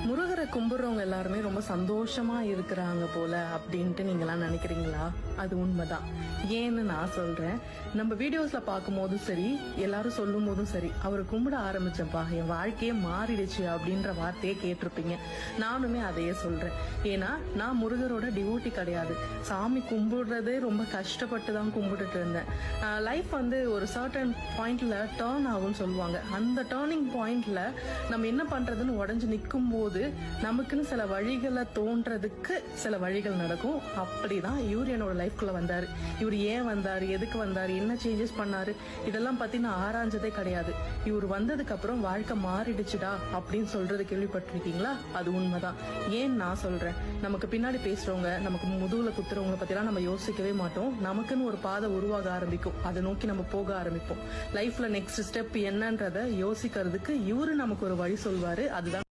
முருகரை கும்பிடுறவங்க எல்லாருமே ரொம்ப சந்தோஷமா இருக்கிறாங்க போல அப்படின்ட்டு நீங்களாம் நினைக்கிறீங்களா? அது உண்மைதான். ஏன்னு நான் சொல்றேன். நம்ம வீடியோஸ்ல பார்க்கும் போதும் சரி, எல்லாரும் சொல்லும் போதும் சரி, அவரை கும்பிட ஆரம்பிச்சப்பா என் வாழ்க்கையே மாறிடுச்சு அப்படின்ற வார்த்தையே கேட்டிருப்பீங்க. நானுமே அதையே சொல்றேன். ஏன்னா நான் முருகரோட டிவோட்டி கிடையாது. சாமி கும்பிடுறதே ரொம்ப கஷ்டப்பட்டு தான் கும்பிட்டுட்டு இருந்தேன். லைஃப் வந்து ஒரு சர்டன் பாயிண்ட்ல டேர்ன் ஆகும்னு சொல்லுவாங்க. அந்த டேர்னிங் பாயிண்ட்ல நம்ம என்ன பண்றதுன்னு உடஞ்சு நிற்கும் போது நமக்குன்னு சில வழிகளை தோன்றதுக்கு சில வழிகள் நடக்கும். அப்படிதான் இவர் என்னோட லைஃப்குள்ள வந்தாரு. இவர் ஏன் வந்தாரு, எதுக்கு வந்தாரு, என்ன சேஞ்சஸ் பண்ணாரு, இதெல்லாம் பத்தி நான் ஆராய்ஞ்சதே கிடையாது. இவர் வந்ததுக்கு அப்புறம் வாழ்க்கை மாறிடுச்சுடா அப்படின்னு சொல்றது கேள்விப்பட்டிருக்கீங்களா? அது உண்மைதான். ஏன் நான் சொல்றேன், நமக்கு பின்னாடி பேசுறவங்க, நமக்கு முதுகுல குத்துறவங்களை பத்திலாம் நம்ம யோசிக்கவே மாட்டோம். நமக்குன்னு ஒரு பாதை உருவாக ஆரம்பிக்கும். அதை நோக்கி நம்ம போக ஆரம்பிப்போம். லைஃப்ல நெக்ஸ்ட் ஸ்டெப் என்னன்றத யோசிக்கிறதுக்கு இவரு நமக்கு ஒரு வழி சொல்வாரு. அதுதான்